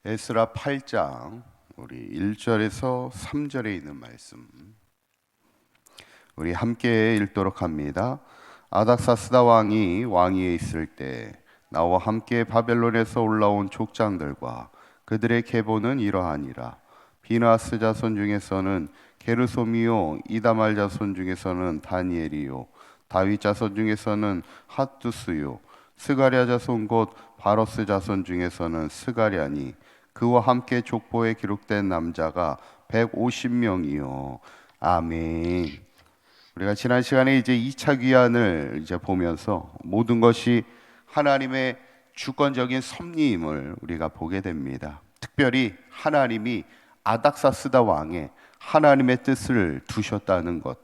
에스라 8장 우리 1절에서 3절에 있는 말씀 우리 함께 읽도록 합니다. 아닥사스다 왕이 왕위에 있을 때 나와 함께 바벨론에서 올라온 족장들과 그들의 계보는 이러하니라. 비나스 자손 중에서는 게르솜이요, 이다말 자손 중에서는 다니엘이요, 다윗 자손 중에서는 핫두스요, 스가랴 자손 곧 바로스 자손 중에서는 스가랴니 그와 함께 족보에 기록된 남자가 150명이요. 아멘. 우리가 지난 시간에 이제 2차 귀환을 이제 보면서 모든 것이 하나님의 주권적인 섭리임을 우리가 보게 됩니다. 특별히 하나님이 아닥사스다 왕에 하나님의 뜻을 두셨다는 것.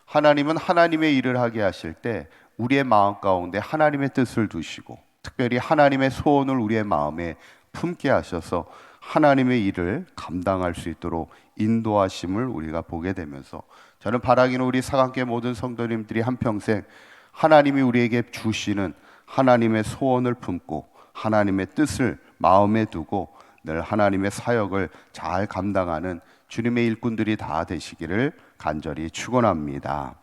하나님은 하나님의 일을 하게 하실 때 우리의 마음 가운데 하나님의 뜻을 두시고 특별히 하나님의 소원을 우리의 마음에 품게 하셔서 하나님의 일을 감당할 수 있도록 인도하심을 우리가 보게 되면서 저는 바라기는 우리 사강교회 모든 성도님들이 한평생 하나님이 우리에게 주시는 하나님의 소원을 품고 하나님의 뜻을 마음에 두고 늘 하나님의 사역을 잘 감당하는 주님의 일꾼들이 다 되시기를 간절히 축원합니다.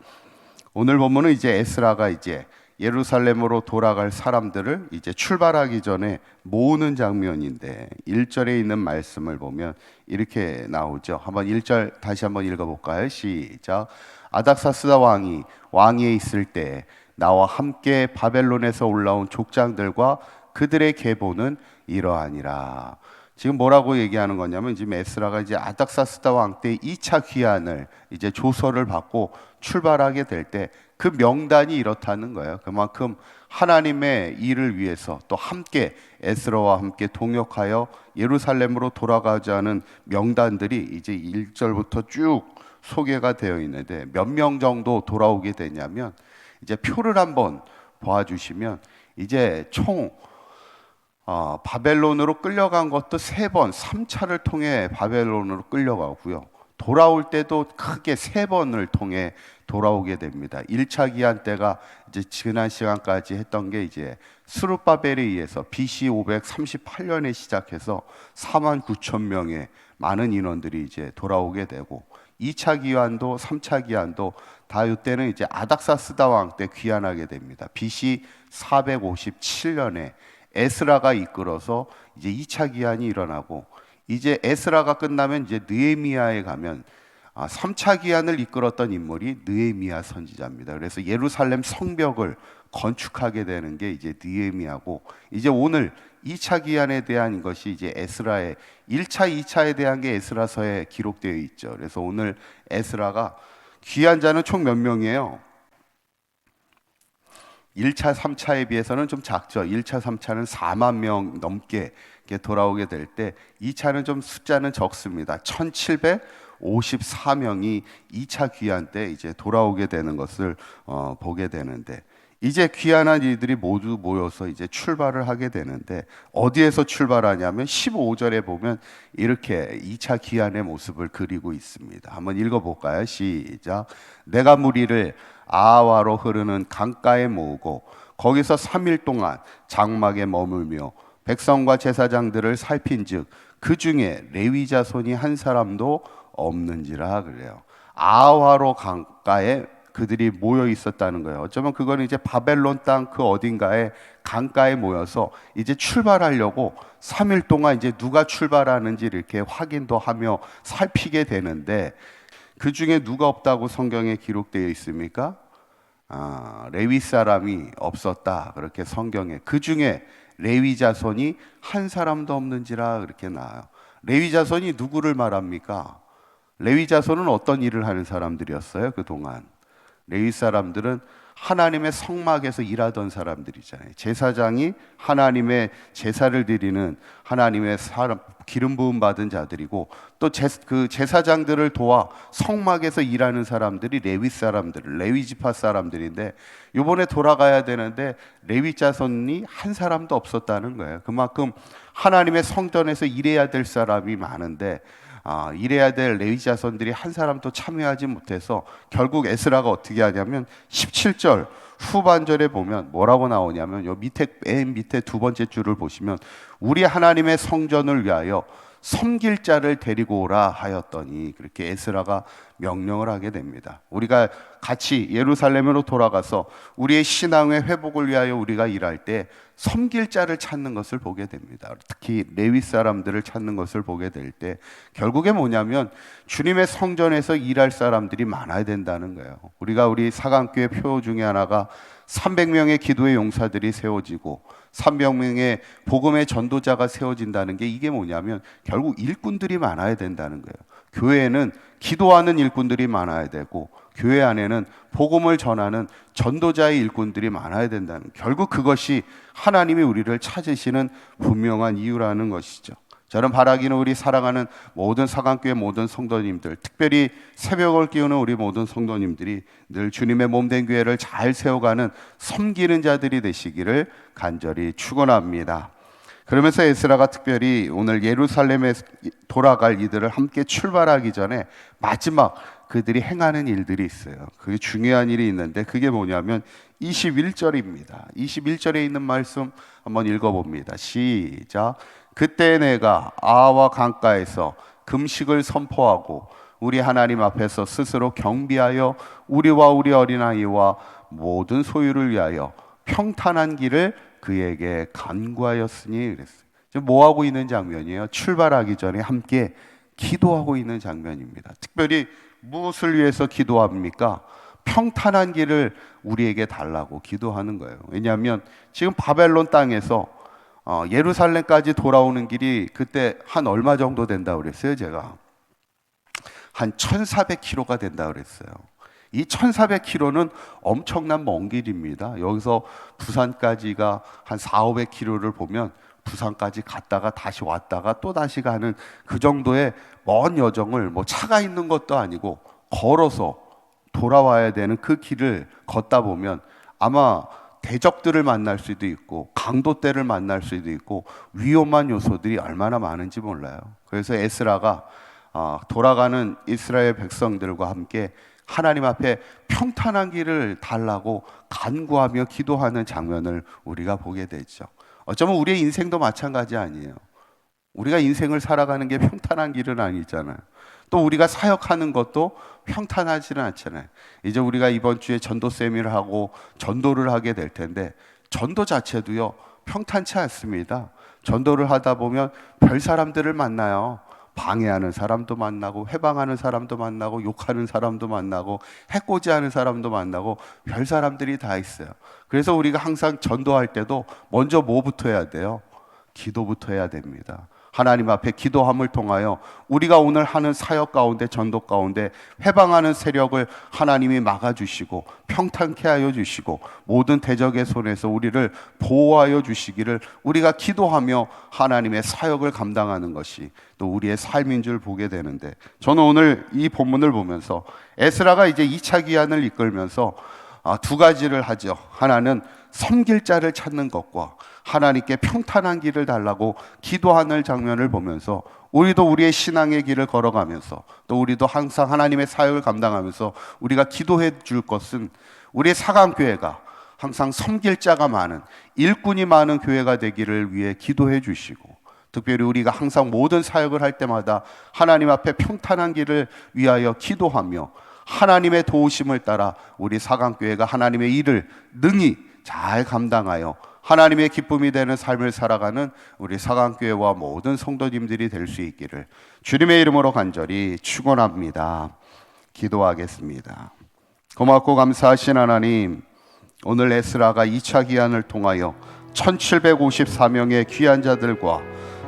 오늘 본문은 이제 에스라가 이제 예루살렘으로 돌아갈 사람들을 이제 출발하기 전에 모으는 장면인데 1절에 있는 말씀을 보면 이렇게 나오죠. 한번 1절 다시 한번 읽어볼까요? 시작. 아닥사스다 왕이 왕위에 있을 때 나와 함께 바벨론에서 올라온 족장들과 그들의 계보는 이러하니라. 지금 뭐라고 얘기하는 거냐면 지금 에스라가 이제 아닥사스다 왕 때 2차 귀환을 이제 조서를 받고 출발하게 될 때 그 명단이 이렇다는 거예요. 그만큼 하나님의 일을 위해서 또 함께 에스라와 함께 동역하여 예루살렘으로 돌아가자는 명단들이 이제 1절부터 쭉 소개가 되어 있는데 몇 명 정도 돌아오게 되냐면 이제 표를 한번 보아주시면 이제 총 바벨론으로 끌려간 것도 3번, 3차를 통해 바벨론으로 끌려가고요. 돌아올 때도 크게 3번을 통해 돌아오게 됩니다. 1차 기한 때가 이제 지난 시간까지 했던 게 이제 스룹바벨에 의해서 BC 538년에 시작해서 4만 9천 명의 많은 인원들이 이제 돌아오게 되고 2차 기한도 3차 기한도 다 이때는 이제 아닥사스다 왕 때 귀환하게 됩니다. BC 457년에 에스라가 이끌어서 이제 2차 기한이 일어나고 이제 에스라가 끝나면 이제 느헤미야에 가면 3차 기한을 이끌었던 인물이 느헤미야 선지자입니다. 그래서 예루살렘 성벽을 건축하게 되는 게 이제 느헤미야고 이제 오늘 2차 기한에 대한 것이 이제 에스라의 1차, 2차에 대한 게 에스라서에 기록되어 있죠. 그래서 오늘 에스라가 귀환자는 총 몇 명이에요? 1차, 3차에 비해서는 좀 작죠. 1차, 3차는 4만 명 넘게 돌아오게 될 때 2차는 좀 숫자는 적습니다. 1754명이 2차 귀환 때 이제 돌아오게 되는 것을 보게 되는데 이제 귀환한 이들이 모두 모여서 이제 출발을 하게 되는데 어디에서 출발하냐면 15절에 보면 이렇게 2차 귀환의 모습을 그리고 있습니다. 한번 읽어볼까요? 시작. 내가 무리를 아하와로 흐르는 강가에 모으고 거기서 3일 동안 장막에 머물며 백성과 제사장들을 살핀즉 그 중에 레위 자손이 한 사람도 없는지라 그래요. 아하와로 강가에 그들이 모여 있었다는 거예요. 어쩌면 그거는 이제 바벨론 땅 그 어딘가에 강가에 모여서 이제 출발하려고 3일 동안 이제 누가 출발하는지 이렇게 확인도 하며 살피게 되는데 그 중에 누가 없다고 성경에 기록되어 있습니까? 레위 사람이 없었다. 그렇게 성경에 그 중에 레위 자손이 한 사람도 없는지라 그렇게 나와요. 레위 자손이 누구를 말합니까? 레위 자손은 어떤 일을 하는 사람들이었어요? 그동안 레위 사람들은 하나님의 성막에서 일하던 사람들이잖아요. 제사장이 하나님의 제사를 드리는 하나님의 사람, 기름 부음 받은 자들이고 또 그 제사장들을 도와 성막에서 일하는 사람들이 레위 사람들, 레위 지파 사람들인데 이번에 돌아가야 되는데 레위 자손이 한 사람도 없었다는 거예요. 그만큼 하나님의 성전에서 일해야 될 사람이 많은데 일해야 될 레위 자손들이 한 사람도 참여하지 못해서 결국 에스라가 어떻게 하냐면 17절 후반절에 보면 뭐라고 나오냐면 요 밑에 맨 밑에 두 번째 줄을 보시면 우리 하나님의 성전을 위하여 섬길 자를 데리고 오라 하였더니 그렇게 에스라가 명령을 하게 됩니다. 우리가 같이 예루살렘으로 돌아가서 우리의 신앙의 회복을 위하여 우리가 일할 때 섬길 자를 찾는 것을 보게 됩니다. 특히 레위 사람들을 찾는 것을 보게 될 때 결국에 뭐냐면 주님의 성전에서 일할 사람들이 많아야 된다는 거예요. 우리 사강교회 표 중에 하나가 300명의 기도의 용사들이 세워지고 300명의 복음의 전도자가 세워진다는 게 이게 뭐냐면 결국 일꾼들이 많아야 된다는 거예요. 교회에는 기도하는 일꾼들이 많아야 되고 교회 안에는 복음을 전하는 전도자의 일꾼들이 많아야 된다는, 결국 그것이 하나님이 우리를 찾으시는 분명한 이유라는 것이죠. 저는 바라기는 우리 사랑하는 모든 사강교회 모든 성도님들, 특별히 새벽을 깨우는 우리 모든 성도님들이 늘 주님의 몸된 교회를 잘 세워가는 섬기는 자들이 되시기를 간절히 축원합니다. 그러면서 에스라가 특별히 오늘 예루살렘에 돌아갈 이들을 함께 출발하기 전에 마지막 그들이 행하는 일들이 있어요. 그게 중요한 일이 있는데 그게 뭐냐면 21절입니다. 21절에 있는 말씀 한번 읽어봅니다. 시작. 그때 내가 아와 강가에서 금식을 선포하고 우리 하나님 앞에서 스스로 경비하여 우리와 우리 어린아이와 모든 소유를 위하여 평탄한 길을 그에게 간구하였으니 그랬어요. 지금 뭐 하고 있는 장면이에요? 출발하기 전에 함께 기도하고 있는 장면입니다. 특별히 무엇을 위해서 기도합니까? 평탄한 길을 우리에게 달라고 기도하는 거예요. 왜냐하면 지금 바벨론 땅에서 예루살렘까지 돌아오는 길이 그때 한 얼마 정도 된다고 그랬어요? 제가 한 1400km가 된다고 그랬어요. 이 1400km는 엄청난 먼 길입니다. 여기서 부산까지가 한 400~500km를 보면 부산까지 갔다가 다시 왔다가 또 다시 가는 그 정도의 먼 여정을 뭐 차가 있는 것도 아니고 걸어서 돌아와야 되는 그 길을 걷다 보면 아마 대적들을 만날 수도 있고 강도떼를 만날 수도 있고 위험한 요소들이 얼마나 많은지 몰라요. 그래서 에스라가 돌아가는 이스라엘 백성들과 함께 하나님 앞에 평탄한 길을 달라고 간구하며 기도하는 장면을 우리가 보게 되죠. 어쩌면 우리의 인생도 마찬가지 아니에요. 우리가 인생을 살아가는 게 평탄한 길은 아니잖아요. 또 우리가 사역하는 것도 평탄하지는 않잖아요. 이제 우리가 이번 주에 전도 세미를 하고 전도를 하게 될 텐데 전도 자체도요 평탄치 않습니다. 전도를 하다 보면 별 사람들을 만나요. 방해하는 사람도 만나고 회방하는 사람도 만나고 욕하는 사람도 만나고 해코지하는 사람도 만나고 별 사람들이 다 있어요. 그래서 우리가 항상 전도할 때도 먼저 뭐부터 해야 돼요? 기도부터 해야 됩니다. 하나님 앞에 기도함을 통하여 우리가 오늘 하는 사역 가운데 전도 가운데 회방하는 세력을 하나님이 막아주시고 평탄케 하여 주시고 모든 대적의 손에서 우리를 보호하여 주시기를 우리가 기도하며 하나님의 사역을 감당하는 것이 또 우리의 삶인 줄 보게 되는데, 저는 오늘 이 본문을 보면서 에스라가 이제 2차 기한을 이끌면서 두 가지를 하죠. 하나는 섬길 자를 찾는 것과 하나님께 평탄한 길을 달라고 기도하는 장면을 보면서 우리도 우리의 신앙의 길을 걸어가면서 또 우리도 항상 하나님의 사역을 감당하면서 우리가 기도해 줄 것은 우리의 사강교회가 항상 섬길 자가 많은 일꾼이 많은 교회가 되기를 위해 기도해 주시고, 특별히 우리가 항상 모든 사역을 할 때마다 하나님 앞에 평탄한 길을 위하여 기도하며 하나님의 도우심을 따라 우리 사강교회가 하나님의 일을 능히 잘 감당하여 하나님의 기쁨이 되는 삶을 살아가는 우리 사강교회와 모든 성도님들이 될 수 있기를 주님의 이름으로 간절히 축원합니다. 기도하겠습니다. 고맙고 감사하신 하나님, 오늘 에스라가 2차 기한을 통하여 1754명의 귀한 자들과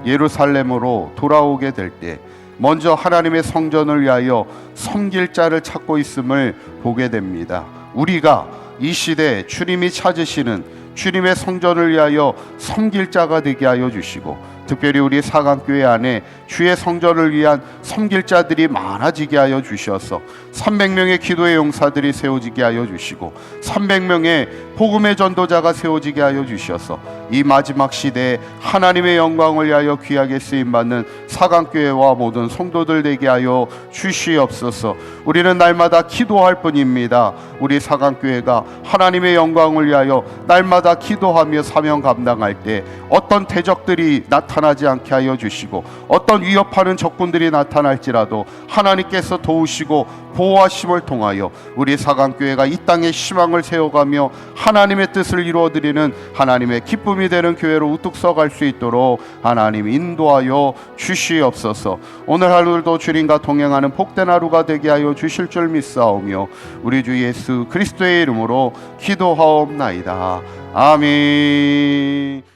예루살렘으로 돌아오게 될 때 먼저 하나님의 성전을 위하여 섬길 자를 찾고 있음을 보게 됩니다. 우리가 이 시대에 주님이 찾으시는 주님의 성전을 위하여 섬길 자가 되게 하여 주시고 특별히 우리 사강교회 안에 주의 성전을 위한 섬길 자들이 많아지게 하여 주셔서 300명의 기도의 용사들이 세워지게 하여 주시고 300명의 복음의 전도자가 세워지게 하여 주셔서 이 마지막 시대에 하나님의 영광을 위하여 귀하게 쓰임받는 사강교회와 모든 성도들 되게 하여 주시옵소서. 우리는 날마다 기도할 뿐입니다. 우리 사강교회가 하나님의 영광을 위하여 날마다 기도하며 사명 감당할 때 어떤 대적들이 나타나지 않게 하여 주시고 어떤 위협하는 적군들이 나타날지라도 하나님께서 도우시고 보호하심을 통하여 우리 사강교회가 이 땅에 희망을 세워가며 하나님의 뜻을 이루어드리는 하나님의 기쁨이 되는 교회로 우뚝 서갈 수 있도록 하나님 인도하여 주시옵소서. 오늘 하루도 주님과 동행하는 복된 하루가 되게 하여 주실 줄 믿사오며 우리 주 예수 그리스도의 이름으로 기도하옵나이다. 아멘.